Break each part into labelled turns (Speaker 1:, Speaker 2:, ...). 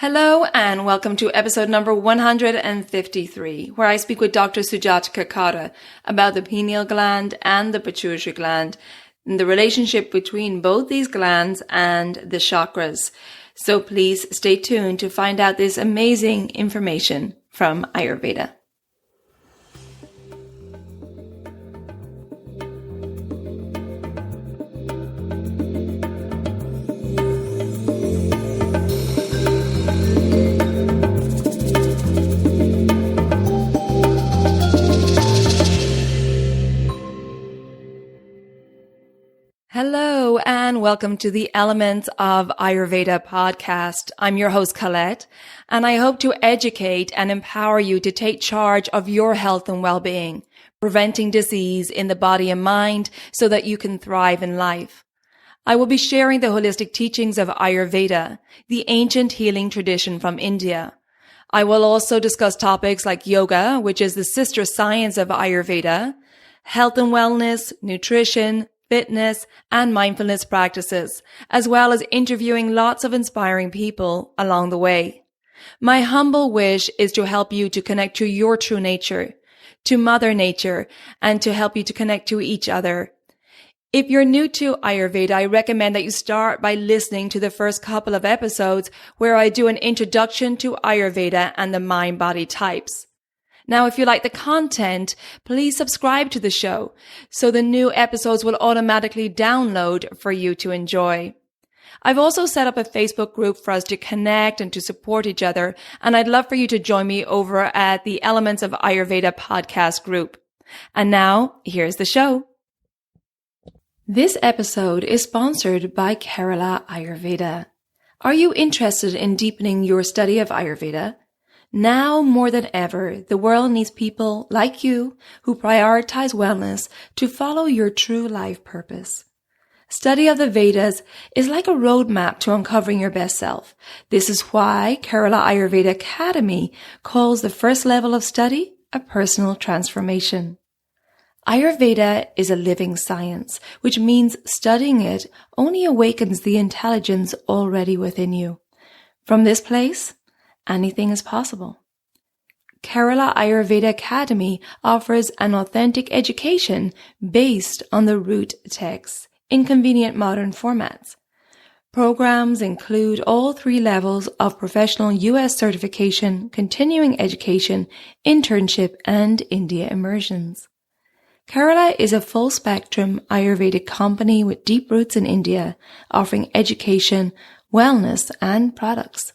Speaker 1: Hello and welcome to episode number 153, where I speak with Dr. Sujatha Kekada about the pineal gland and the pituitary gland and the relationship between both these glands and the chakras. So please stay tuned to find out this amazing information from Ayurveda. Hello and welcome to the Elements of Ayurveda podcast. I'm your host Colette, and I hope to educate and empower you to take charge of your health and well-being, preventing disease in the body and mind so that you can thrive in life. I will be sharing the holistic teachings of Ayurveda, the ancient healing tradition from India. I will also discuss topics like yoga, which is the sister science of Ayurveda, health and wellness, nutrition, fitness, and mindfulness practices, as well as interviewing lots of inspiring people along the way. My humble wish is to help you to connect to your true nature, to Mother Nature, and to help you to connect to each other. If you're new to Ayurveda, I recommend that you start by listening to the first couple of episodes where I do an introduction to Ayurveda and the mind-body types. Now, if you like the content, please subscribe to the show so the new episodes will automatically download for you to enjoy. I've also set up a Facebook group for us to connect and to support each other, and I'd love for you to join me over at the Elements of Ayurveda podcast group. And now, here's the show. This episode is sponsored by Kerala Ayurveda. Are you interested in deepening your study of Ayurveda? Now more than ever, the world needs people like you who prioritize wellness to follow your true life purpose. Study of the Vedas is like a roadmap to uncovering your best self. This is why Kerala Ayurveda Academy calls the first level of study a personal transformation. Ayurveda is a living science, which means studying it only awakens the intelligence already within you. From this place, anything is possible. Kerala Ayurveda Academy offers an authentic education based on the root texts in convenient modern formats. Programs include all three levels of professional U.S. certification, continuing education, internship, and India immersions. Kerala is a full-spectrum Ayurvedic company with deep roots in India, offering education, wellness, and products.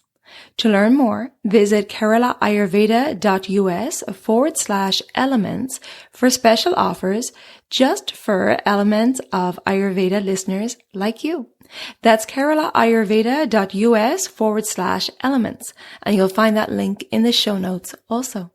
Speaker 1: To learn more, visit keralaayurveda.us/elements for special offers just for Elements of Ayurveda listeners like you. That's keralaayurveda.us/elements, and you'll find that link in the show notes also.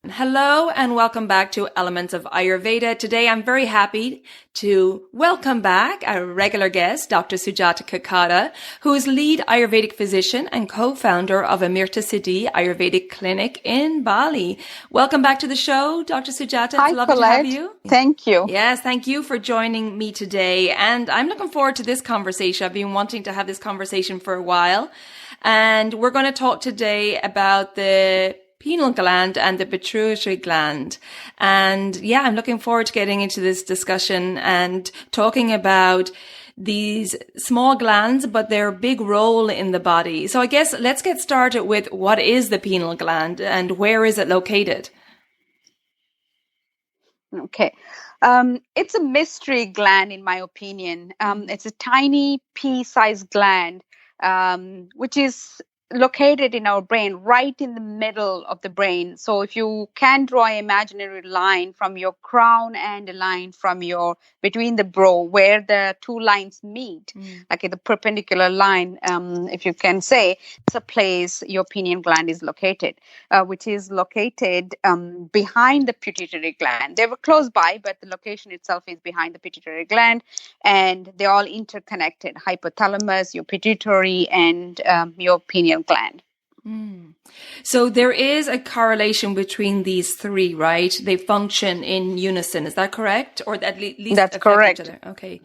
Speaker 1: Hello and welcome back to Elements of Ayurveda. Today I'm very happy to welcome back our regular guest, Dr. Sujatha Kekada, who is lead Ayurvedic physician and co-founder of Amrita Siddhi Ayurvedic Clinic in Bali. Welcome back to the show, Dr. Sujatha.
Speaker 2: Hi,
Speaker 1: it's lovely
Speaker 2: Colette.
Speaker 1: to have you.
Speaker 2: Thank you.
Speaker 1: Yes, thank you for joining me today. And I'm looking forward to this conversation. I've been wanting to have this conversation for a while. And we're going to talk today about the pineal gland and the pituitary gland. And yeah, I'm looking forward to getting into this discussion and talking about these small glands, but their big role in the body. So I guess let's get started with what is the pineal gland and where is it located?
Speaker 2: Okay. It's a mystery gland, in my opinion. It's a tiny pea-sized gland, which is located in our brain, right in the middle of the brain. So if you can draw an imaginary line from your crown and a line from your between the brow where the two lines meet, like the perpendicular line, if you can say, it's a place your pineal gland is located, which is located behind the pituitary gland. They were close by, but the location itself is behind the pituitary gland, and they're all interconnected: hypothalamus, your pituitary, and your pineal gland.
Speaker 1: So there is a correlation between these three, right? They function in unison. Is that correct? Or at least
Speaker 2: that's correct.
Speaker 1: Each other. Okay.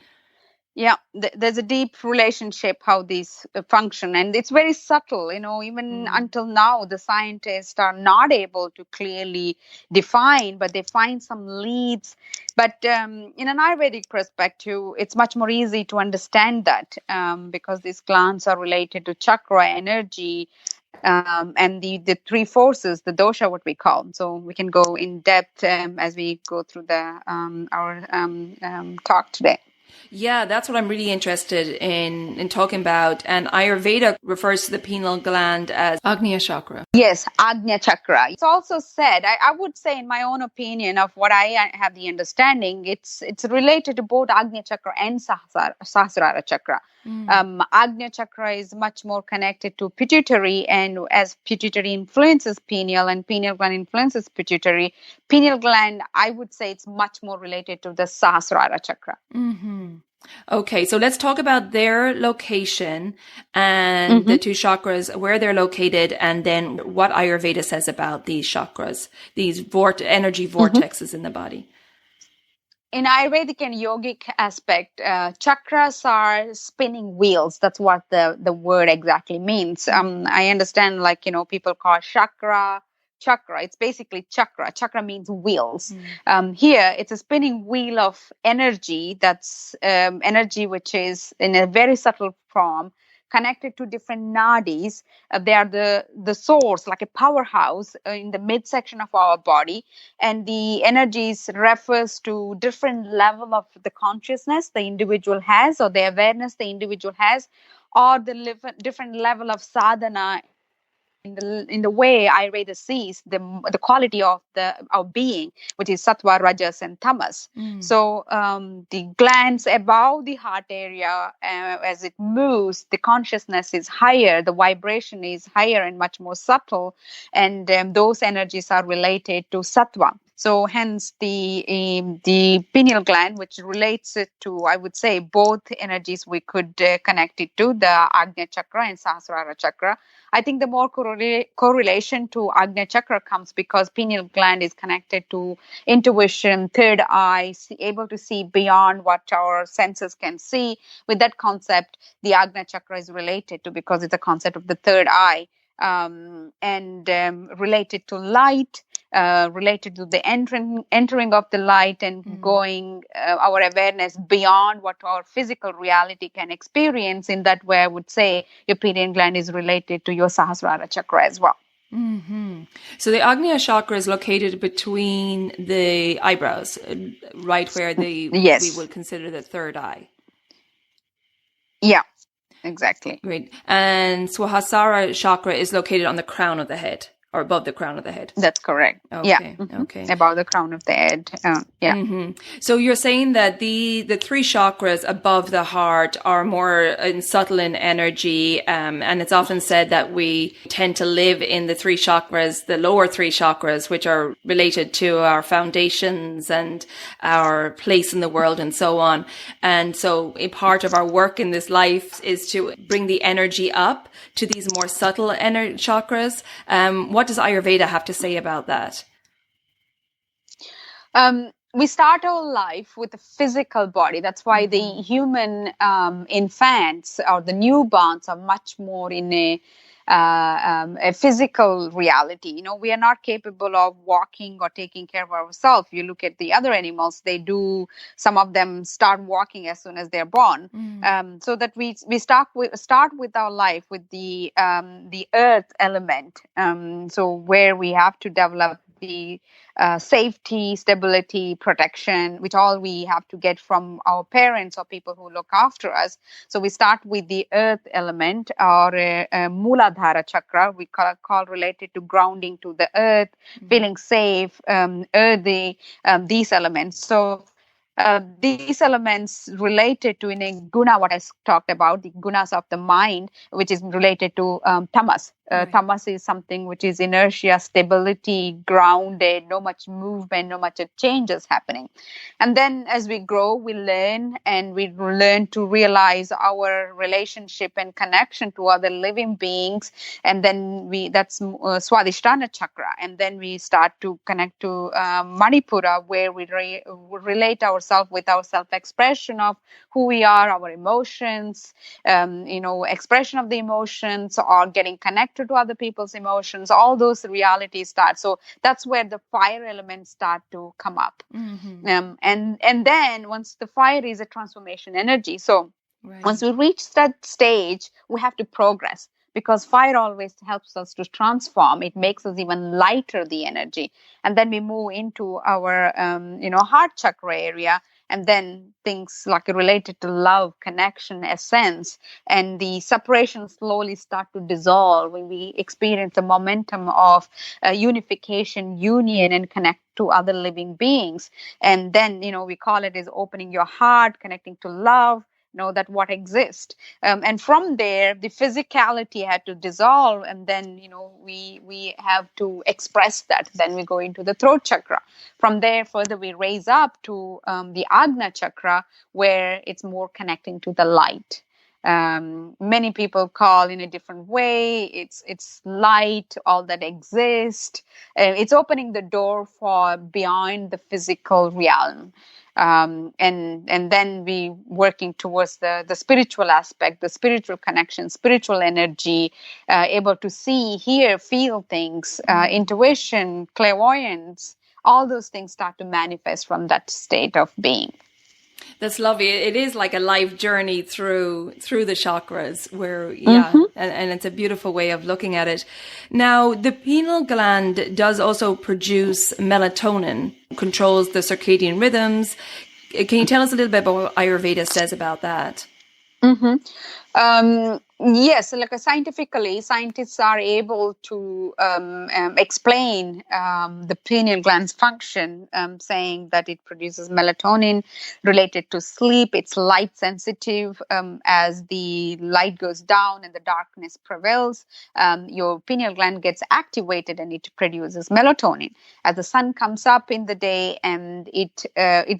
Speaker 2: Yeah, there's a deep relationship how these function, and it's very subtle. Even until now, the scientists are not able to clearly define, but they find some leads. But in an Ayurvedic perspective, it's much more easy to understand that because these glands are related to chakra, energy, and the three forces, the dosha, what we call. So we can go in depth as we go through our talk today.
Speaker 1: Yeah, that's what I'm really interested in talking about. And Ayurveda refers to the pineal gland as Agnia chakra.
Speaker 2: Yes, Agnia Chakra. It's also said, I would say, in my own opinion of what I have the understanding, it's related to both Agnia Chakra and Sahasrara Chakra. Agnya Chakra is much more connected to Pituitary, and as Pituitary influences pineal and pineal gland influences Pituitary, pineal gland, I would say it's much more related to the Sahasrara Chakra.
Speaker 1: Mm-hmm. Okay, so let's talk about their location and the two chakras, where they're located, and then what Ayurveda says about these chakras, these energy vortexes in the body.
Speaker 2: In Ayurvedic and yogic aspect, chakras are spinning wheels. That's what the word exactly means. I understand, people call chakra. It's basically chakra. Chakra means wheels. Here, it's a spinning wheel of energy. That's energy which is in a very subtle form, connected to different nadis. They are the source, like a powerhouse in the midsection of our body. And the energies refers to different level of the consciousness the individual has, or the awareness the individual has, or the different level of sadhana in the way Ayurveda sees the quality of our being, which is sattva, rajas, and tamas. So the glands above the heart area, as it moves, the consciousness is higher, the vibration is higher and much more subtle, and those energies are related to sattva. So hence the pineal gland, which relates it to, I would say, both energies we could connect it to, the Agnya Chakra and Sahasrara Chakra. I think the more correlation to Agnya Chakra comes because pineal gland is connected to intuition, third eye, able to see beyond what our senses can see. With that concept, the Agnya Chakra is related to, because it's a concept of the third eye, and related to light, related to the entering of the light and going our awareness beyond what our physical reality can experience. In that way, I would say your pineal gland is related to your Sahasrara Chakra as well.
Speaker 1: So the Agnya Chakra is located between the eyebrows, right where we would consider the third eye.
Speaker 2: Yeah, exactly.
Speaker 1: Great. And Sahasrara Chakra is located on the crown of the head, or above the crown of the head.
Speaker 2: That's correct.
Speaker 1: Okay.
Speaker 2: Yeah.
Speaker 1: Okay.
Speaker 2: Above the crown of the head.
Speaker 1: So you're saying that the three chakras above the heart are more subtle in energy, and it's often said that we tend to live in the three chakras, the lower three chakras, which are related to our foundations and our place in the world and so on. And so a part of our work in this life is to bring the energy up to these more subtle chakras. What does Ayurveda have to say about that?
Speaker 2: We start our life with a physical body. That's why the human infants or the newborns are much more in a physical reality. We are not capable of walking or taking care of ourselves. You look at the other animals; some of them start walking as soon as they're born. So that we start with our life with the earth element. So where we have to develop the safety, stability, protection, which all we have to get from our parents or people who look after us. So we start with the earth element, or Muladhara Chakra, we call related to grounding to the earth, feeling safe, earthy, these elements. So these elements related to in a guna, what I talked about, the gunas of the mind, which is related to tamas. Tamas is something which is inertia, stability, grounded, no much movement, no much changes happening. And then as we grow, we learn to realize our relationship and connection to other living beings. And then that's Swadhisthana Chakra. And then we start to connect to Manipura, where we relate our ourselves with our self-expression of who we are, our emotions, expression of the emotions, or getting connected to other people's emotions, all those realities start. So that's where the fire elements start to come up. And then once the fire is a transformation energy. So once we reach that stage, we have to progress, because fire always helps us to transform. It makes us even lighter, the energy. And then we move into our, heart chakra area. And then things like related to love, connection, essence, and the separation slowly start to dissolve when we experience the momentum of unification, union, and connect to other living beings. And then, we call it as opening your heart, connecting to love, that what exists. And from there, the physicality had to dissolve. And then, we have to express that. Then we go into the throat chakra. From there, further, we raise up to the Agnia chakra, where it's more connecting to the light. Many people call in a different way. It's light, all that exists. It's opening the door for beyond the physical realm. And then we working towards the spiritual aspect, the spiritual connection, spiritual energy, able to see, hear, feel things, intuition, clairvoyance, all those things start to manifest from that state of being.
Speaker 1: That's lovely. It is like a life journey through the chakras, where and it's a beautiful way of looking at it. Now, the pineal gland does also produce melatonin, controls the circadian rhythms. Can you tell us a little bit about what Ayurveda says about that?
Speaker 2: Yes, like scientifically, scientists are able to explain the pineal gland's function, saying that it produces melatonin related to sleep. It's light sensitive. As the light goes down and the darkness prevails, your pineal gland gets activated and it produces melatonin. As the sun comes up in the day, and it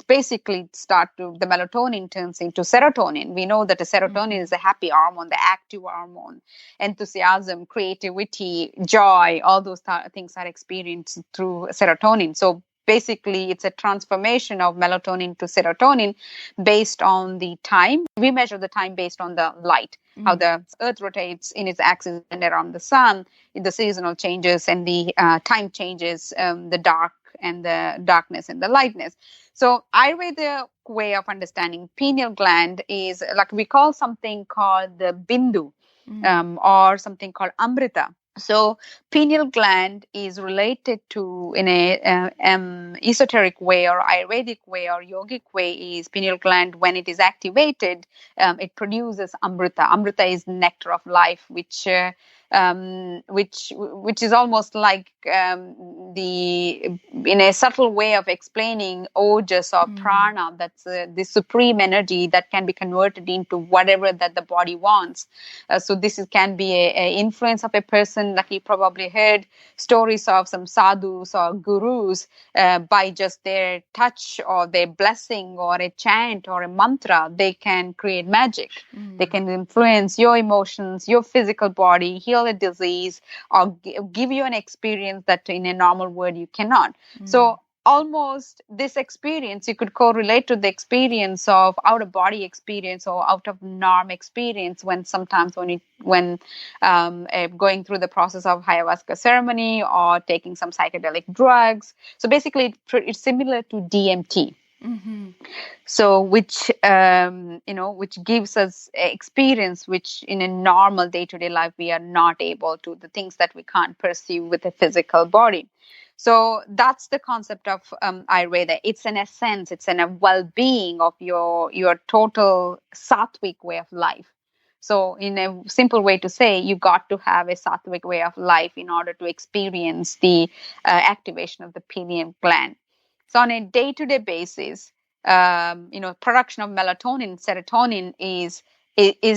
Speaker 2: basically the melatonin turns into serotonin. We know that the serotonin is a happy hormone, the active hormone. Enthusiasm, creativity, joy, all those things are experienced through serotonin. So basically, it's a transformation of melatonin to serotonin based on the time. We measure the time based on the light, how the earth rotates in its axis and around the sun, in the seasonal changes and the time changes, the dark and the darkness and the lightness. So Ayurveda way of understanding pineal gland is like we call something called the bindu, or something called amrita. So pineal gland is related to, in a esoteric way or Ayurvedic way or yogic way, is pineal gland, when it is activated, it produces amrita. Amrita is nectar of life, which is almost like in a subtle way of explaining ojas or prana. That's the supreme energy that can be converted into whatever that the body wants. So this can be a influence of a person. Like you probably heard stories of some sadhus or gurus, by just their touch or their blessing or a chant or a mantra, they can create magic. They can influence your emotions, your physical body, heal a disease, or give you an experience that in a normal word you cannot. So almost this experience you could correlate to the experience of out of body experience or out of norm experience, when sometimes when going through the process of ayahuasca ceremony or taking some psychedelic drugs. So basically it's similar to DMT. So which gives us experience which in a normal day-to-day life we are not able to, the things that we can't perceive with a physical body. So that's the concept of Ayurveda. It's an essence, it's a well-being of your total sattvic way of life. So in a simple way to say, you got to have a sattvic way of life in order to experience the activation of the pineal gland. So on a day-to-day basis, production of melatonin, serotonin is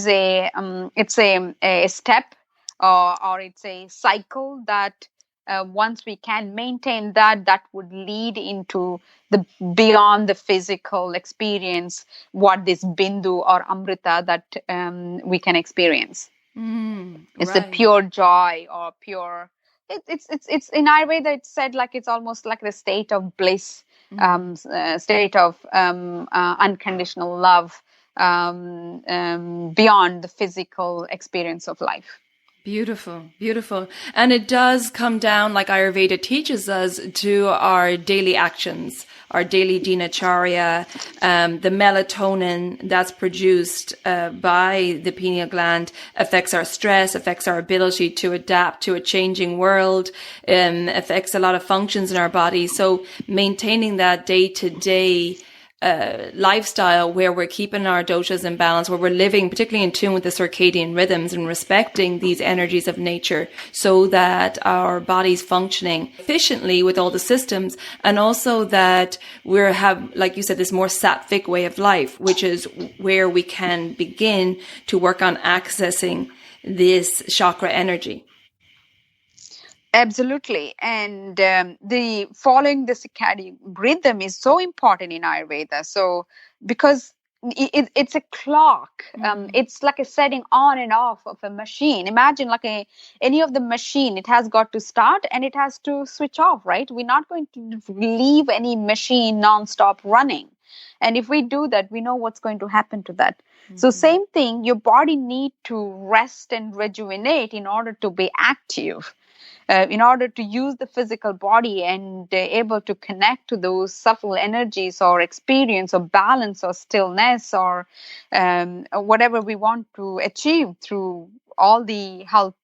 Speaker 2: a step or it's a cycle that once we can maintain that would lead into the beyond the physical experience, what this bindu or amrita that we can experience. It's a pure joy or pure. It's in Ayurveda. It's said like it's almost like the state of bliss state of unconditional love beyond the physical experience of life.
Speaker 1: Beautiful, beautiful. And it does come down, like Ayurveda teaches us, to our daily actions, our daily dinacharya, the melatonin that's produced by the pineal gland affects our stress, affects our ability to adapt to a changing world, affects a lot of functions in our body. So maintaining that day-to-day lifestyle where we're keeping our doshas in balance, where we're living particularly in tune with the circadian rhythms and respecting these energies of nature so that our body's functioning efficiently with all the systems, and also that we have, like you said, this more sattvic way of life, which is where we can begin to work on accessing this chakra energy.
Speaker 2: Absolutely. And the following the circadian rhythm is so important in Ayurveda. So because it's a clock, it's like a setting on and off of a machine. Imagine like any of the machine, it has got to start and it has to switch off, right? We're not going to leave any machine nonstop running. And if we do that, we know what's going to happen to that. So same thing, your body need to rest and rejuvenate in order to be active. In order to use the physical body and able to connect to those subtle energies or experience or balance or stillness or whatever we want to achieve through all the health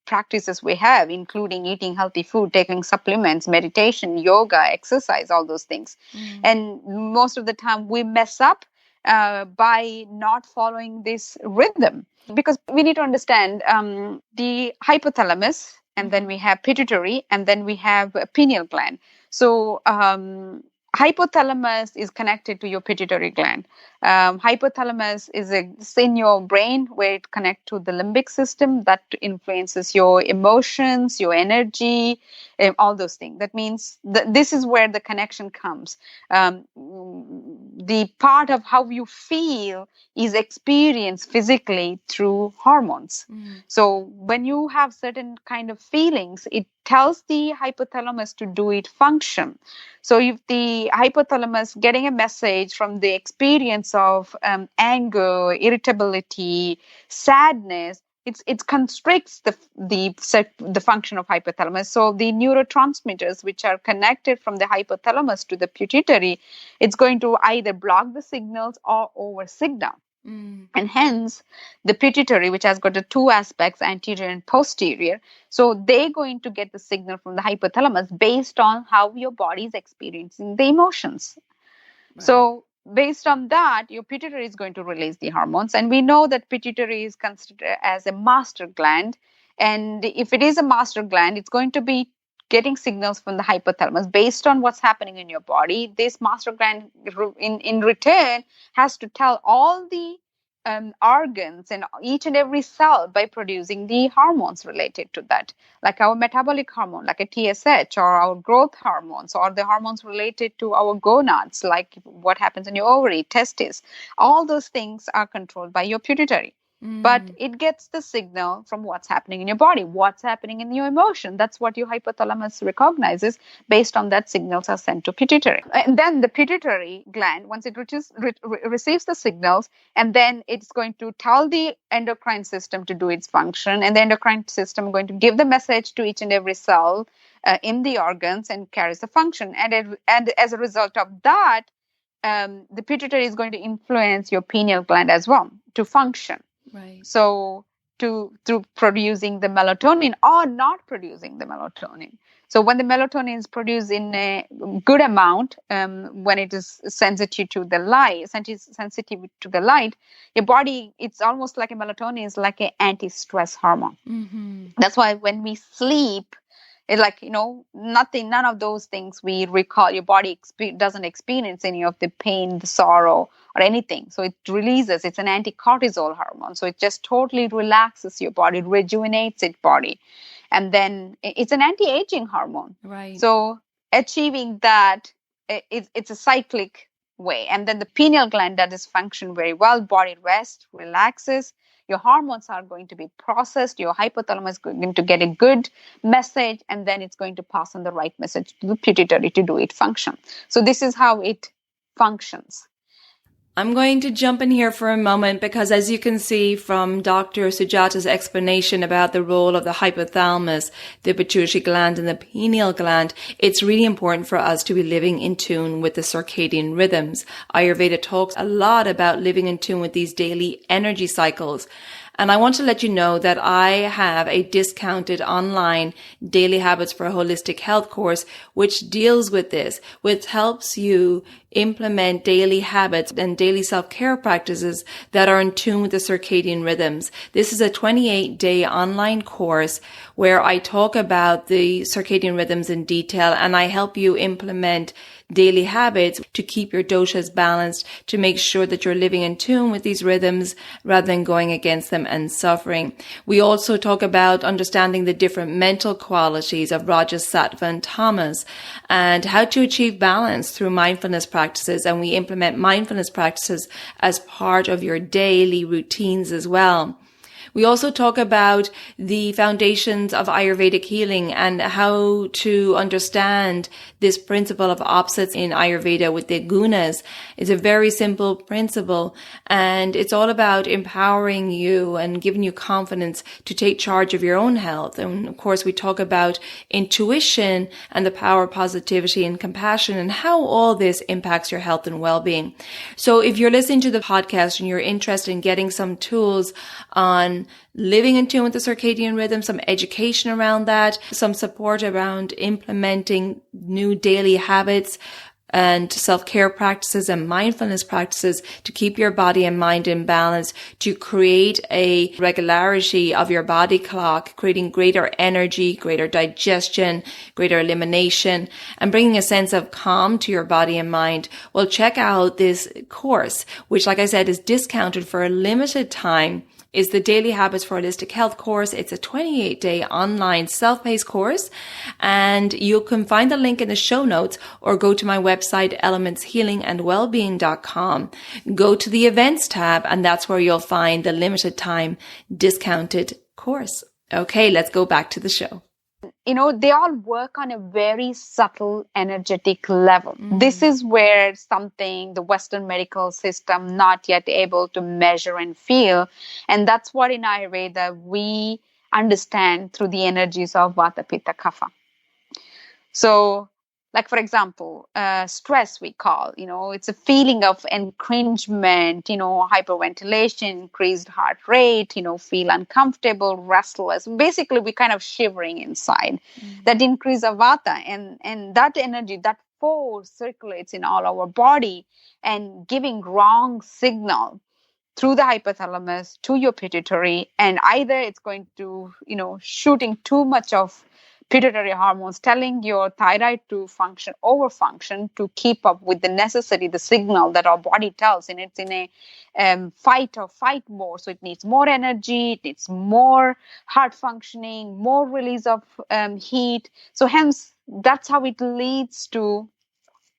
Speaker 2: practices we have, including eating healthy food, taking supplements, meditation, yoga, exercise, all those things. And most of the time we mess up by not following this rhythm, because we need to understand the hypothalamus, and then we have pituitary, and then we have a pineal gland. So hypothalamus is connected to your pituitary gland. Hypothalamus is in your brain where it connects to the limbic system that influences your emotions, your energy, all those things. That means this is where the connection comes. The part of how you feel is experienced physically through hormones. So when you have certain kind of feelings, it tells the hypothalamus to do its function. So if the hypothalamus getting a message from the experience of anger, irritability, sadness, it constricts the function of hypothalamus. So the neurotransmitters which are connected from the hypothalamus to the pituitary, it's going to either block the signals or over signal. And hence the pituitary, which has got the two aspects, anterior and posterior, so they're going to get the signal from the hypothalamus based on how your body is experiencing the emotions. Right. So based on that, your pituitary is going to release the hormones. And we know that pituitary is considered as a master gland. And if it is a master gland, it's going to be getting signals from the hypothalamus based on what's happening in your body. This master gland in return has to tell all the organs and each and every cell by producing the hormones related to that, like our metabolic hormone, like a TSH, or our growth hormones, or the hormones related to our gonads, like what happens in your ovary, testes. All those things are controlled by your pituitary. But it gets the signal from what's happening in your body, what's happening in your emotion. That's what your hypothalamus recognizes. Based on that, signals are sent to pituitary. And then the pituitary gland, once it receives the signals, and then it's going to tell the endocrine system to do its function. And the endocrine system is going to give the message to each and every cell in the organs and carries the function. And as a result of that, the pituitary is going to influence your pineal gland as well to function.
Speaker 1: Right.
Speaker 2: So through producing the melatonin or not producing the melatonin. So when the melatonin is produced in a good amount, when it is sensitive to the light, your body, it's almost like a melatonin is like an anti-stress hormone. That's why when we sleep, it's like, none of those things we recall. Your body doesn't experience any of the pain, the sorrow, or anything. So it releases, it's an anti-cortisol hormone. So it just totally relaxes your body, rejuvenates its body. And then it's an anti-aging hormone.
Speaker 1: Right.
Speaker 2: So achieving that, it's a cyclic way. And then the pineal gland that is function very well, body rests, relaxes, your hormones are going to be processed, your hypothalamus is going to get a good message, and then it's going to pass on the right message to the pituitary to do its function. So this is how it functions.
Speaker 1: I'm going to jump in here for a moment because, as you can see from Dr. Sujatha's explanation about the role of the hypothalamus, the pituitary gland, and the pineal gland, it's really important for us to be living in tune with the circadian rhythms. Ayurveda talks a lot about living in tune with these daily energy cycles. And I want to let you know that I have a discounted online Daily Habits for Holistic Health course, which deals with this, which helps you implement daily habits and daily self-care practices that are in tune with the circadian rhythms. This is a 28-day online course where I talk about the circadian rhythms in detail, and I help you implement daily habits to keep your doshas balanced, to make sure that you're living in tune with these rhythms rather than going against them and suffering. We also talk about understanding the different mental qualities of Rajas, Sattva, and Tamas, and how to achieve balance through mindfulness practices. And we implement mindfulness practices as part of your daily routines as well. We also talk about the foundations of Ayurvedic healing and how to understand this principle of opposites in Ayurveda with the gunas. It's a very simple principle, and it's all about empowering you and giving you confidence to take charge of your own health. And of course, we talk about intuition and the power of positivity and compassion and how all this impacts your health and well-being. So if you're listening to the podcast and you're interested in getting some tools on living in tune with the circadian rhythm, some education around that, some support around implementing new daily habits and self-care practices and mindfulness practices to keep your body and mind in balance, to create a regularity of your body clock, creating greater energy, greater digestion, greater elimination, and bringing a sense of calm to your body and mind, well, check out this course, which, like I said, is discounted for a limited time. Is the Daily Habits for Holistic Health course. It's a 28-day online self-paced course, and you can find the link in the show notes or go to my website, elementshealingandwellbeing.com. Go to the events tab, and that's where you'll find the limited time discounted course. Okay, let's go back to the show.
Speaker 2: You know, they all work on a very subtle energetic level. This is where something the Western medical system not yet able to measure and feel. And that's what in Ayurveda we understand through the energies of Vata, Pitta, Kapha. So, like, for example, stress we call, it's a feeling of encringement, hyperventilation, increased heart rate, feel uncomfortable, restless. Basically, we kind of shivering inside. That increase of Vata and that energy, that force circulates in all our body and giving wrong signal through the hypothalamus to your pituitary. And either it's going to, shooting too much of pituitary hormones, telling your thyroid to overfunction to keep up with the signal that our body tells, and it's in a fight mode. So it needs more energy, it needs more heart functioning, more release of heat. So hence, that's how it leads to,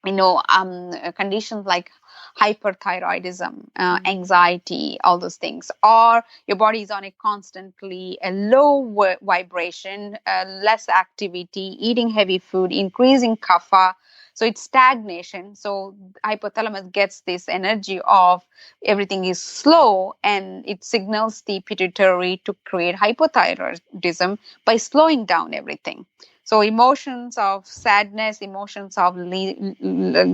Speaker 2: conditions like hyperthyroidism, anxiety, all those things. Or your body is on a constantly a low vibration, less activity, eating heavy food, increasing kapha. So it's stagnation. So hypothalamus gets this energy of everything is slow, and it signals the pituitary to create hypothyroidism by slowing down everything. So emotions of sadness, emotions of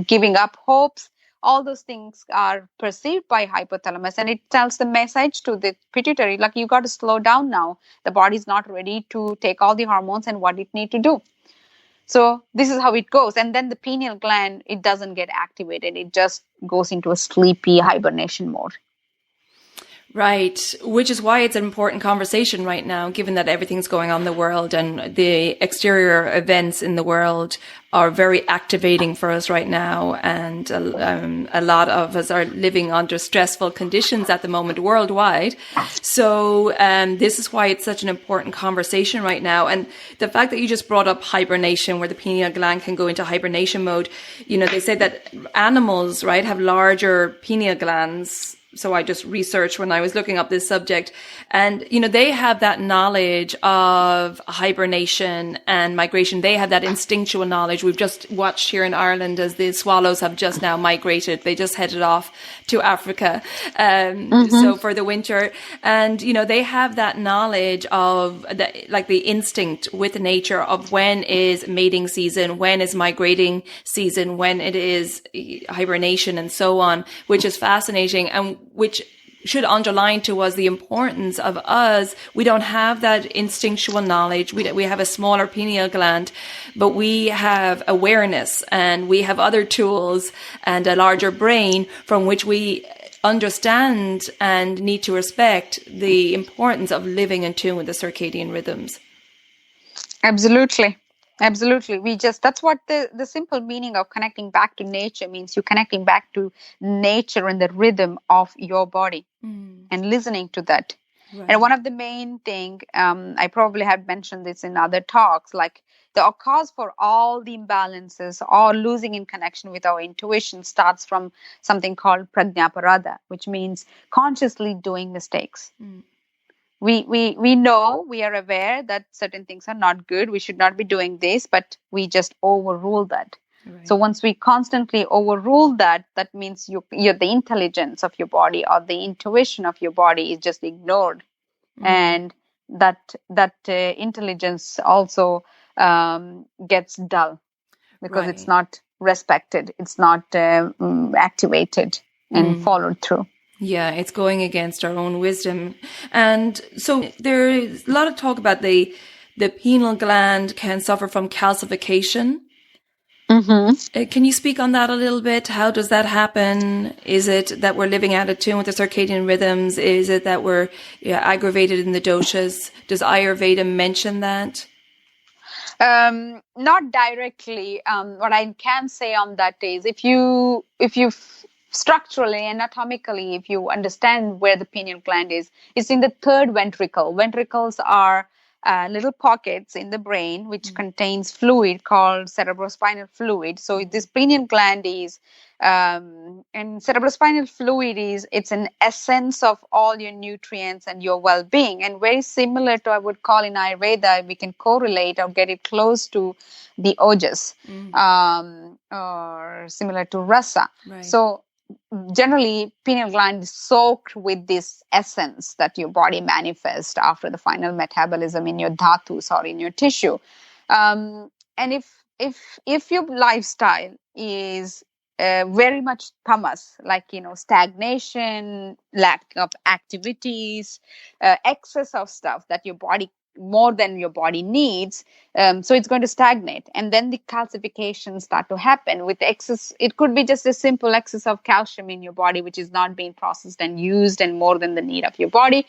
Speaker 2: giving up hopes, all those things are perceived by hypothalamus, and it tells the message to the pituitary, like, you got to slow down now. The body's not ready to take all the hormones and what it need to do. So this is how it goes. And then the pineal gland, it doesn't get activated. It just goes into a sleepy hibernation mode.
Speaker 1: Right, which is why it's an important conversation right now, given that everything's going on in the world and the exterior events in the world are very activating for us right now. And a lot of us are living under stressful conditions at the moment worldwide. So this is why it's such an important conversation right now. And the fact that you just brought up hibernation, where the pineal gland can go into hibernation mode, they say that animals, right, have larger pineal glands so I just researched when I was looking up this subject. And, they have that knowledge of hibernation and migration. They have that instinctual knowledge. We've just watched here in Ireland as the swallows have just now migrated. They just headed off to Africa, so for the winter. And, they have that knowledge of the instinct with nature of when is mating season, when is migrating season, when it is hibernation and so on, which is fascinating and which should underline to us the importance of us. We don't have that instinctual knowledge. We have a smaller pineal gland, but we have awareness and we have other tools and a larger brain from which we understand and need to respect the importance of living in tune with the circadian rhythms.
Speaker 2: Absolutely. That's what the simple meaning of connecting back to nature means. You're connecting back to nature and the rhythm of your body and listening to that. Right. And one of the main thing, I probably have mentioned this in other talks, like the cause for all the imbalances or losing in connection with our intuition starts from something called prajnaparada, which means consciously doing mistakes. We know, we are aware that certain things are not good. We should not be doing this, but we just overrule that. Right. So once we constantly overrule that, that means you're the intelligence of your body or the intuition of your body is just ignored. And that intelligence also gets dull because it's not respected. It's not activated and followed through.
Speaker 1: Yeah, it's going against our own wisdom. And so there's a lot of talk about the pineal gland can suffer from calcification. Can you speak on that a little bit? How does that happen? Is it that we're living out of tune with the circadian rhythms? Is it that we're aggravated in the doshas? Does Ayurveda mention that?
Speaker 2: Not directly. What I can say on that is if you structurally, anatomically, if you understand where the pineal gland is, it's in the third ventricle. Ventricles are little pockets in the brain which contains fluid called cerebrospinal fluid. So this pineal gland is, and cerebrospinal fluid it's an essence of all your nutrients and your well-being. And very similar to, I would call in Ayurveda, we can correlate or get it close to the ojas, or similar to rasa. Right. So generally, pineal gland is soaked with this essence that your body manifests after the final metabolism in your dhatus or in your tissue. And if your lifestyle is very much tamas, like stagnation, lack of activities, excess of stuff that your body more than your body needs, so it's going to stagnate, and then the calcifications start to happen with excess. It could be just a simple excess of calcium in your body which is not being processed and used and more than the need of your body,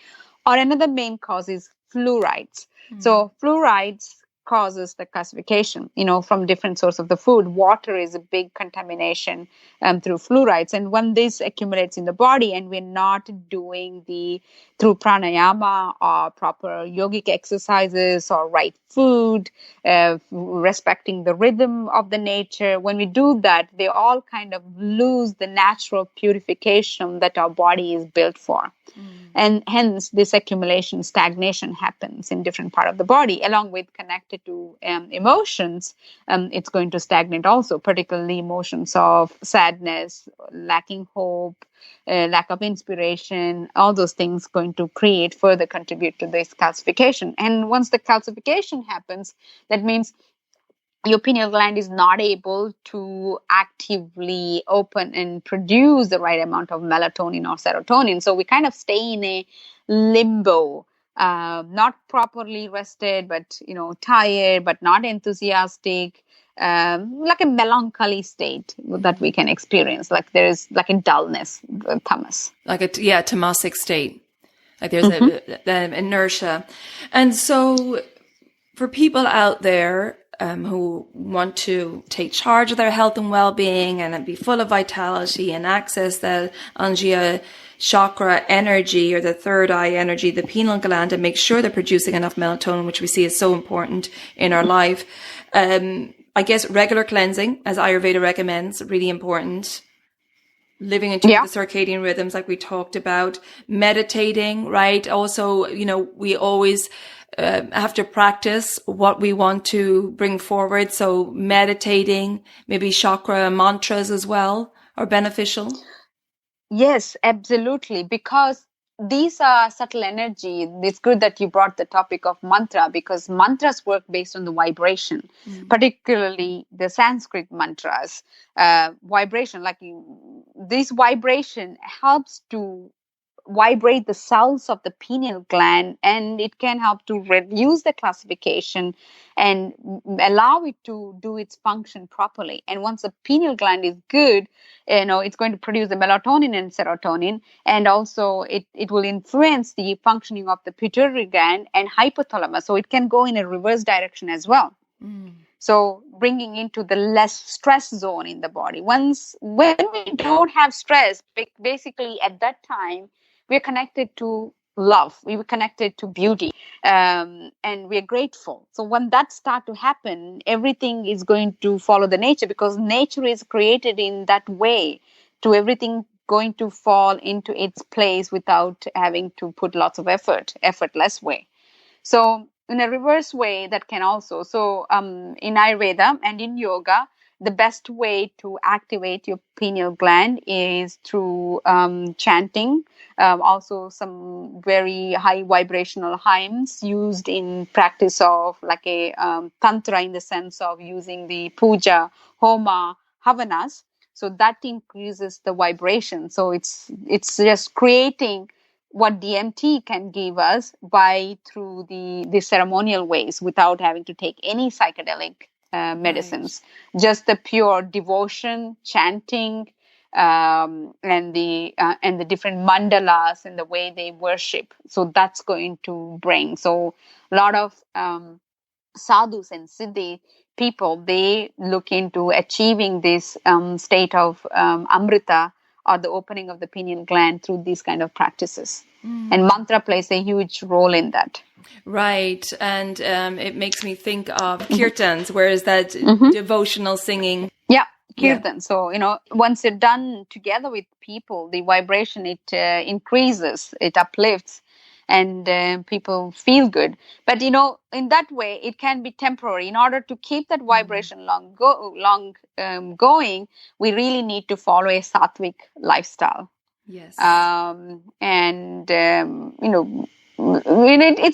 Speaker 2: or another main cause is fluorides. So fluorides causes the calcification, from different sources of the food. Water is a big contamination through fluorides. And when this accumulates in the body and we're not doing through pranayama or proper yogic exercises or right food, respecting the rhythm of the nature, when we do that, they all kind of lose the natural purification that our body is built for. And hence this accumulation, stagnation happens in different part of the body, along with connected to emotions. It's going to stagnate also, particularly emotions of sadness, lacking hope, lack of inspiration, all those things going to further contribute to this calcification. And once the calcification happens, that means your pineal gland is not able to actively open and produce the right amount of melatonin or serotonin. So we kind of stay in a limbo, not properly rested, but, tired, but not enthusiastic, like a melancholy state that we can experience. Like there's like a dullness, tamas.
Speaker 1: Like a tamasic state. Like there's the inertia. And so for people out there, who want to take charge of their health and well-being and be full of vitality and access the Agnia chakra energy or the third eye energy, the pineal gland, and make sure they're producing enough melatonin, which we see is so important in our life. I guess regular cleansing, as Ayurveda recommends, really important. living into the circadian rhythms, like we talked about, meditating, right? Also, we always have to practice what we want to bring forward. So meditating, maybe chakra mantras as well are beneficial.
Speaker 2: Yes, absolutely. Because these are subtle energy. It's good that you brought the topic of mantra, because mantras work based on the vibration, particularly the Sanskrit mantras. Vibration, this vibration helps to vibrate the cells of the pineal gland, and it can help to reduce the classification and allow it to do its function properly. And once the pineal gland is good, it's going to produce the melatonin and serotonin, and also it will influence the functioning of the pituitary gland and hypothalamus, so it can go in a reverse direction as well. So bringing into the less stress zone in the body. When we don't have stress, basically at that time we're connected to love, we were connected to beauty, and we're grateful. So when that starts to happen, everything is going to follow the nature, because nature is created in that way, to everything going to fall into its place without having to put lots of effortless way. So in a reverse way, that can also, in Ayurveda and in yoga, the best way to activate your pineal gland is through chanting. Also some very high vibrational hymns used in practice of like a tantra, in the sense of using the puja, homa, havanas. So that increases the vibration. So it's just creating what DMT can give us through the ceremonial ways, without having to take any psychedelic medicines. Right. Just the pure devotion, chanting, and the different mandalas and the way they worship. So that's going to bring. So a lot of sadhus and siddhi people, they look into achieving this state of amrita, or the opening of the pineal gland, through these kind of practices. And mantra plays a huge role in that.
Speaker 1: Right. And it makes me think of kirtans, whereas that devotional singing.
Speaker 2: Yeah, kirtan. Yeah. So, once you're done together with people, the vibration, it increases, it uplifts, and people feel good. But, in that way, it can be temporary. In order to keep that vibration going, we really need to follow a sattvic lifestyle.
Speaker 1: Yes.
Speaker 2: It's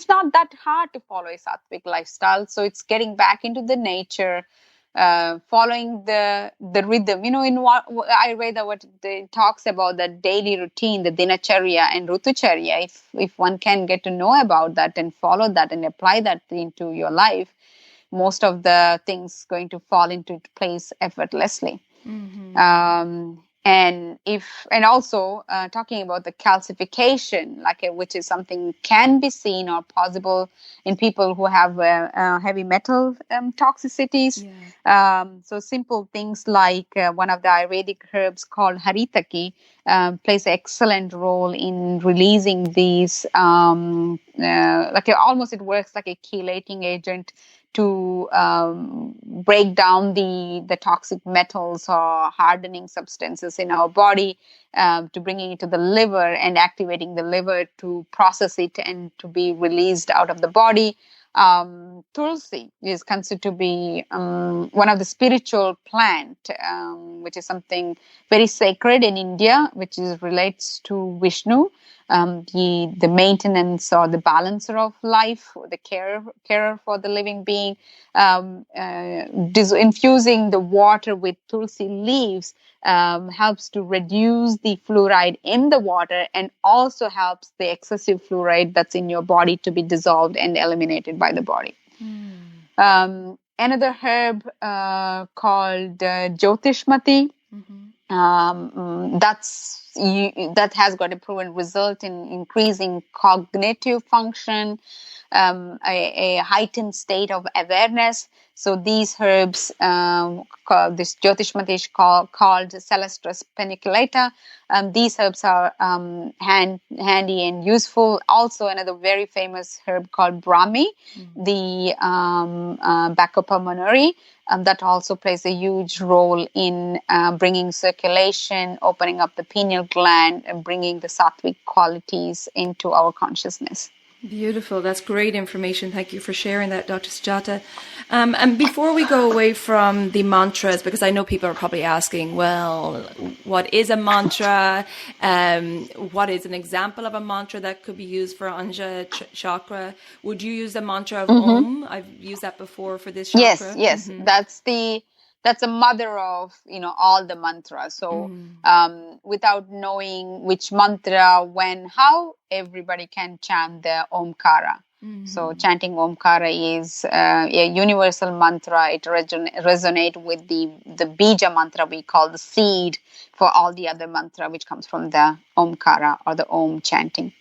Speaker 2: not that hard to follow a sattvic lifestyle. So it's getting back into the nature, following the rhythm. In Ayurveda, what it talks about, the daily routine, the dinacharya and rutucharya. If one can get to know about that and follow that and apply that into your life, most of the things going to fall into place effortlessly. And also talking about the calcification, which is something can be seen or possible in people who have heavy metal toxicities. Yeah. So simple things like one of the Ayurvedic herbs called haritaki plays an excellent role in releasing these, almost it works like a chelating agent to break down the toxic metals or hardening substances in our body, to bringing it to the liver and activating the liver to process it and to be released out of the body. Tulsi is considered to be one of the spiritual plant, which is something very sacred in India, which relates to Vishnu. The maintenance or the balancer of life, or the carer for the living being. Infusing the water with Tulsi leaves helps to reduce the fluoride in the water, and also helps the excessive fluoride that's in your body to be dissolved and eliminated by the body. Another herb called Jyotishmati. That has got a proven result in increasing cognitive function, a heightened state of awareness. So these herbs, this Jyotishmati is called Celestris paniculata. These herbs are handy and useful. Also, another very famous herb called Brahmi, the Baccopulmonary, that also plays a huge role in bringing circulation, opening up the pineal gland, and bringing the sattvic qualities into our consciousness.
Speaker 1: Beautiful. That's great information. Thank you for sharing that, Dr. Sujatha. And before we go away from the mantras, because I know people are probably asking, well, what is a mantra? What is an example of a mantra that could be used for Anja chakra? Would you use the mantra of Om? I've used that before for this chakra.
Speaker 2: Yes. That's a mother of, all the mantras. So without knowing which mantra, when, how, everybody can chant the Omkara. So chanting Omkara is a universal mantra. It resonates with the Bija mantra we call the seed for all the other mantra, which comes from the Omkara or the Om chanting.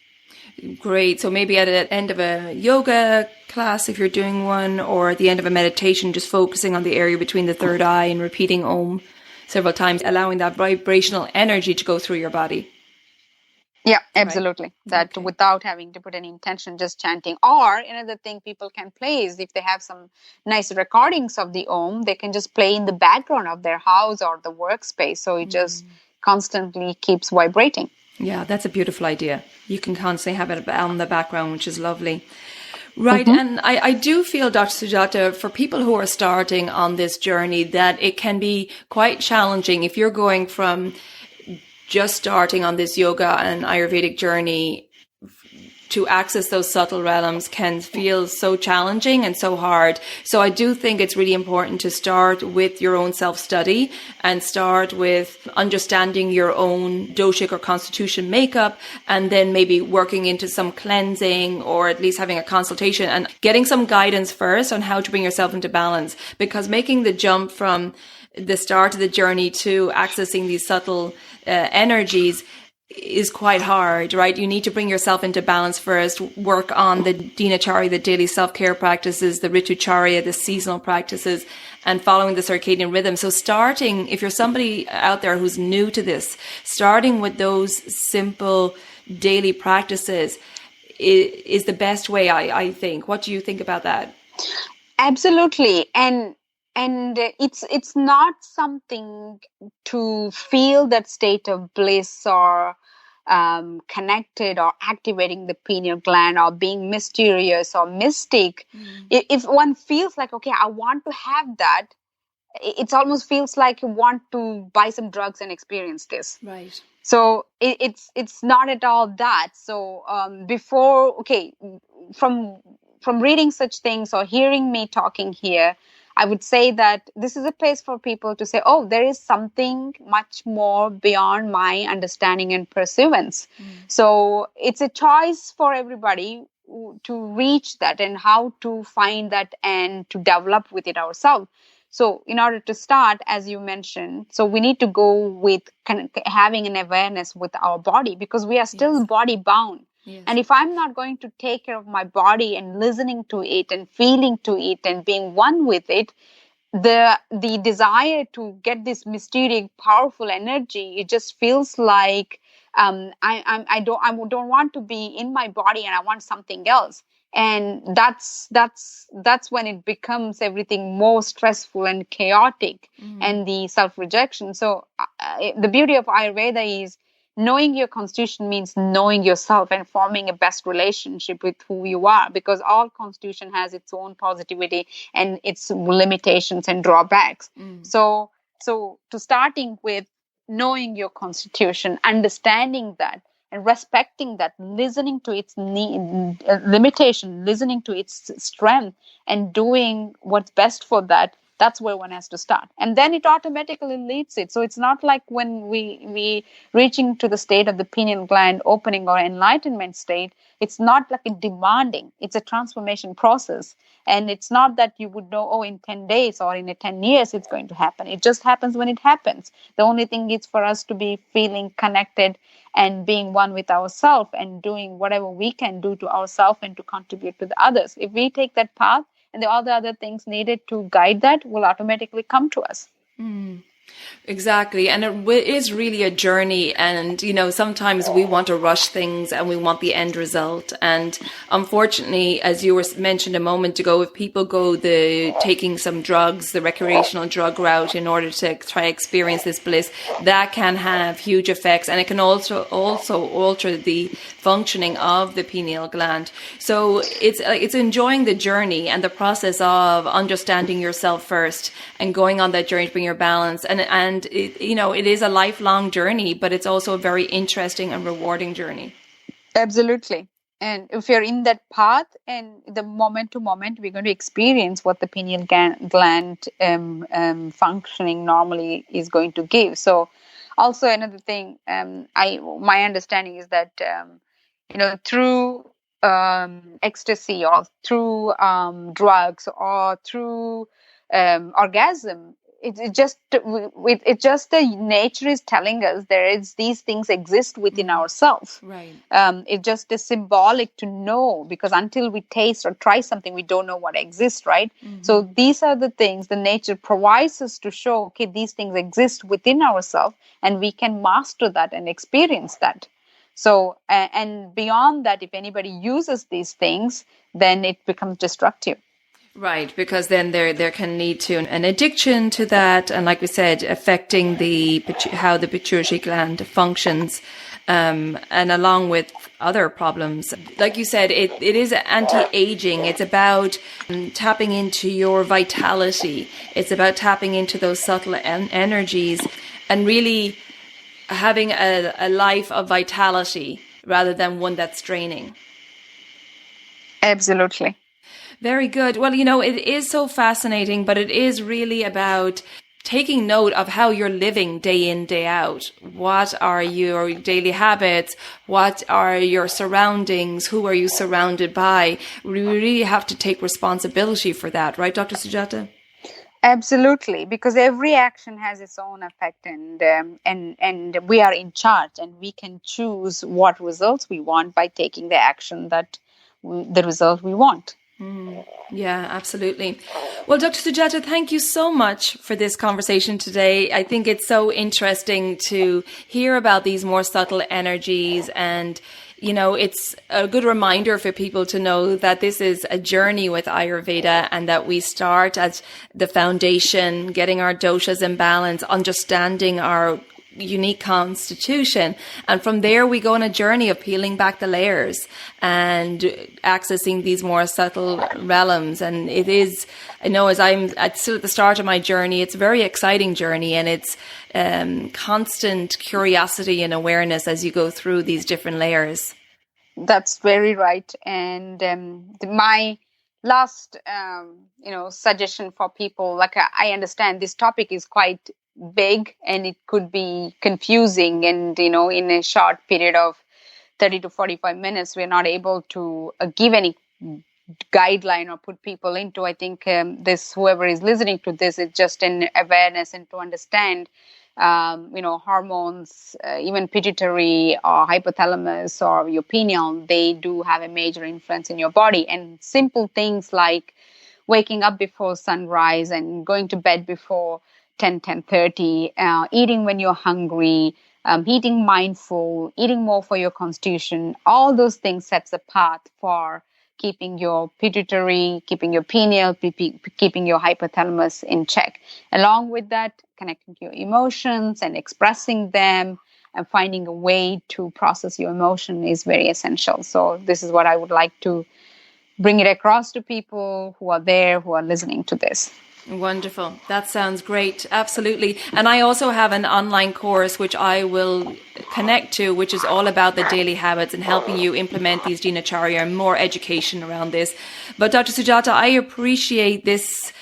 Speaker 1: Great. So maybe at the end of a yoga class, if you're doing one, or at the end of a meditation, just focusing on the area between the third eye and repeating Om several times, allowing that vibrational energy to go through your body.
Speaker 2: Yeah, absolutely. Right. That without having to put any intention, just chanting. Or another thing people can play is if they have some nice recordings of the Om, they can just play in the background of their house or the workspace. So it just constantly keeps vibrating.
Speaker 1: Yeah, that's a beautiful idea. You can constantly have it on the background, which is lovely. Right. And I do feel, Dr. Sujatha, for people who are starting on this journey, that it can be quite challenging if you're going from just starting on this yoga and Ayurvedic journey. To access those subtle realms can feel so challenging and so hard. So I do think it's really important to start with your own self-study and start with understanding your own doshic or constitution makeup, and then maybe working into some cleansing or at least having a consultation and getting some guidance first on how to bring yourself into balance. Because making the jump from the start of the journey to accessing these subtle energies is quite hard, right? You need to bring yourself into balance first, work on the dinacharya, the daily self-care practices, the ritucharya, the seasonal practices, and following the circadian rhythm. So starting, if you're somebody out there who's new to this, starting with those simple daily practices is the best way, I think. What do you think about that?
Speaker 2: Absolutely. And it's not something to feel that state of bliss or connected or activating the pineal gland or being mysterious or mystic. If one feels like, okay, I want to have that, it almost feels like you want to buy some drugs and experience this.
Speaker 1: Right.
Speaker 2: So it's not at all that. So from reading such things or hearing me talking here, I would say that this is a place for people to say, oh, there is something much more beyond my understanding and pursuance. So it's a choice for everybody to reach that and how to find that and to develop with it ourselves. So in order to start, as you mentioned, so we need to go with having an awareness with our body, because we are still body bound. Yes. And if I'm not going to take care of my body and listening to it and feeling to it and being one with it, the desire to get this mysterious, powerful energy, it just feels like I don't want to be in my body and I want something else. And that's when it becomes everything more stressful and chaotic and the self-rejection. So the beauty of Ayurveda is knowing your constitution means knowing yourself and forming a best relationship with who you are, because all constitution has its own positivity and its limitations and drawbacks. So to starting with knowing your constitution, understanding that and respecting that, listening to its limitation, listening to its strength and doing what's best for that That's where one has to start. And then it automatically leads it. So it's not like when we reaching to the state of the pineal gland opening or enlightenment state, it's not like a demanding, it's a transformation process. And it's not that you would know, in 10 days or in 10 years it's going to happen. It just happens when it happens. The only thing is for us to be feeling connected and being one with ourselves and doing whatever we can do to ourselves and to contribute to the others. If we take that path, and all the other things needed to guide that will automatically come to us.
Speaker 1: Exactly. And it is really a journey. And, sometimes we want to rush things and we want the end result. And unfortunately, as you mentioned a moment ago, if people go taking some drugs, the recreational drug route in order to try to experience this bliss, that can have huge effects. And it can also alter the functioning of the pineal gland. So it's enjoying the journey and the process of understanding yourself first and going on that journey to bring your balance. And it, it is a lifelong journey, but it's also a very interesting and rewarding journey.
Speaker 2: Absolutely. And if you're in that path, and the moment to moment, we're going to experience what the pineal gland functioning normally is going to give. So also another thing, my understanding is that, through ecstasy or through drugs or through orgasm, it's just the nature is telling us there is these things exist within ourselves.
Speaker 1: Right.
Speaker 2: It just is symbolic to know, because until we taste or try something, we don't know what exists, right? Mm-hmm. So these are the things the nature provides us to show, okay, these things exist within ourselves and we can master that and experience that. So, and beyond that, if anybody uses these things, then it becomes destructive.
Speaker 1: Right, because then there can lead to an addiction to that, and like we said, affecting how the pituitary gland functions, and along with other problems. Like you said, it is anti-aging. It's about tapping into your vitality. It's about tapping into those subtle energies and really having a life of vitality rather than one that's draining.
Speaker 2: Absolutely.
Speaker 1: Very good. Well, it is so fascinating, but it is really about taking note of how you're living day in, day out. What are your daily habits? What are your surroundings? Who are you surrounded by? We really have to take responsibility for that, right, Dr. Sujatha?
Speaker 2: Absolutely, because every action has its own effect, and we are in charge, and we can choose what results we want by taking the action the result we want.
Speaker 1: Yeah, absolutely. Well, Dr. Sujatha, thank you so much for this conversation today. I think it's so interesting to hear about these more subtle energies, and it's a good reminder for people to know that this is a journey with Ayurveda, and that we start at the foundation, getting our doshas in balance, understanding our unique constitution, and from there we go on a journey of peeling back the layers and accessing these more subtle realms. And it is, I know, as I'm still at the start of my journey, it's a very exciting journey, and it's constant curiosity and awareness as you go through these different layers.
Speaker 2: That's very right. And my last suggestion for people, like I understand this topic is quite big and it could be confusing, and in a short period of 30 to 45 minutes we're not able to give any guideline or put people into. I think whoever is listening to this is just an awareness and to understand hormones, even pituitary or hypothalamus or your pineal, they do have a major influence in your body. And simple things like waking up before sunrise and going to bed before 10:30, eating when you're hungry, eating mindful, eating more for your constitution, all those things sets a path for keeping your pituitary, keeping your pineal, keeping your hypothalamus in check. Along with that, connecting to your emotions and expressing them and finding a way to process your emotion is very essential. So this is what I would like to bring it across to people who are there, who are listening to this.
Speaker 1: Wonderful. That sounds great. Absolutely. And I also have an online course which I will connect to, which is all about the daily habits and helping you implement these dinacharya and more education around this. But Dr. Sujatha, I appreciate this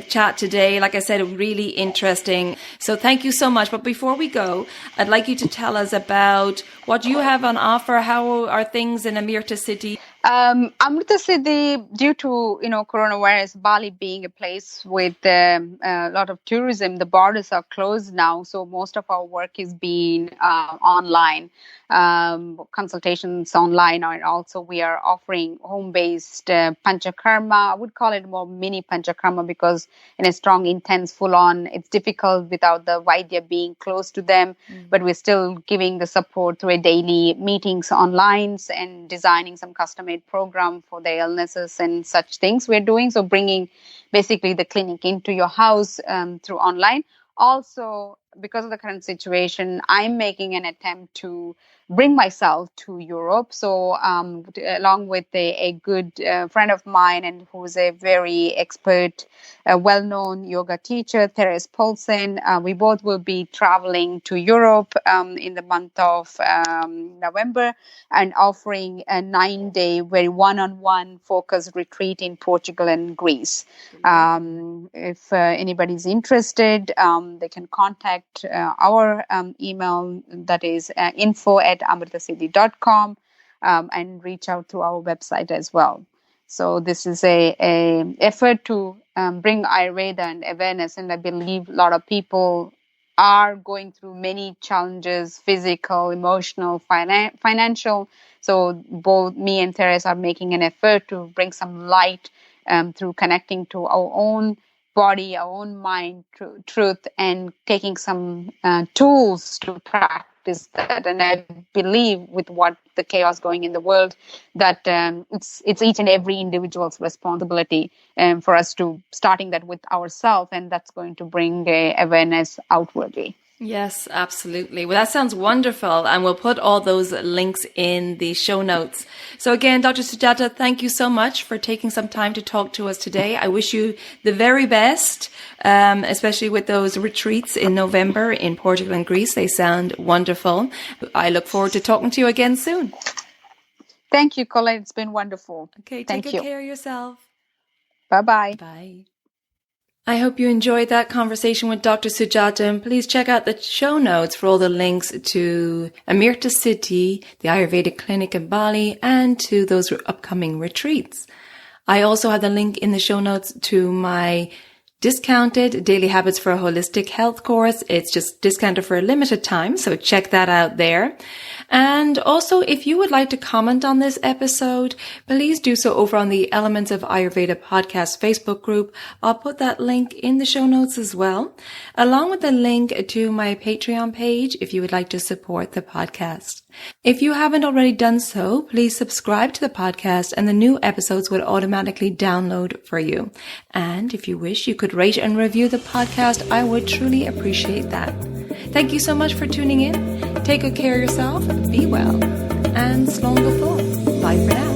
Speaker 1: chat today. Like I said, really interesting. So thank you so much. But before we go, I'd like you to tell us about what you have on offer. How are things in Amrita City?
Speaker 2: Amrita Siddhi, due to coronavirus, Bali being a place with a lot of tourism, the borders are closed now. So most of our work is being online, consultations online, and also we are offering home-based panchakarma. I would call it more mini panchakarma because in a strong, intense, full-on, it's difficult without the Vaidya being close to them. But we're still giving the support through a daily meetings online and designing some custom-made program for the illnesses and such things we're doing. So bringing basically the clinic into your house through online. Also, because of the current situation, I'm making an attempt to bring myself to Europe. So along with a good friend of mine and who's a very expert, well-known yoga teacher, Therese Paulsen, we both will be traveling to Europe in the month of November and offering a 9-day, very one-on-one focused retreat in Portugal and Greece. If anybody's interested, they can contact our email, that is info@amritasiddhi.com, and reach out to our website as well. So this is a effort to bring Ayurveda and awareness, and I believe a lot of people are going through many challenges, physical, emotional, financial. So both me and Therese are making an effort to bring some light through connecting to our own body, our own mind, truth, and taking some tools to practice that. And I believe with what the chaos going in the world, that it's each and every individual's responsibility for us to starting that with ourselves, and that's going to bring awareness outwardly.
Speaker 1: Yes, absolutely. Well, that sounds wonderful. And we'll put all those links in the show notes. So again, Dr. Sujatha, thank you so much for taking some time to talk to us today. I wish you the very best, especially with those retreats in November in Portugal and Greece. They sound wonderful. I look forward to talking to you again soon.
Speaker 2: Thank you, Colette. It's been wonderful.
Speaker 1: Okay, take good care of yourself.
Speaker 2: Bye-bye.
Speaker 1: Bye. I hope you enjoyed that conversation with Dr. Sujatha, and please check out the show notes for all the links to Amrita City, the Ayurvedic clinic in Bali, and to those upcoming retreats. I also have the link in the show notes to my discounted Daily Habits for a Holistic Health course. It's just discounted for a limited time, so check that out there. And also, if you would like to comment on this episode, please do so over on the Elements of Ayurveda podcast Facebook group. I'll put that link in the show notes as well, along with the link to my Patreon page if you would like to support the podcast. If you haven't already done so, please subscribe to the podcast and the new episodes will automatically download for you. And if you wish, you could rate and review the podcast. I would truly appreciate that. Thank you so much for tuning in. Take good care of yourself, be well, and slong på. Bye for now.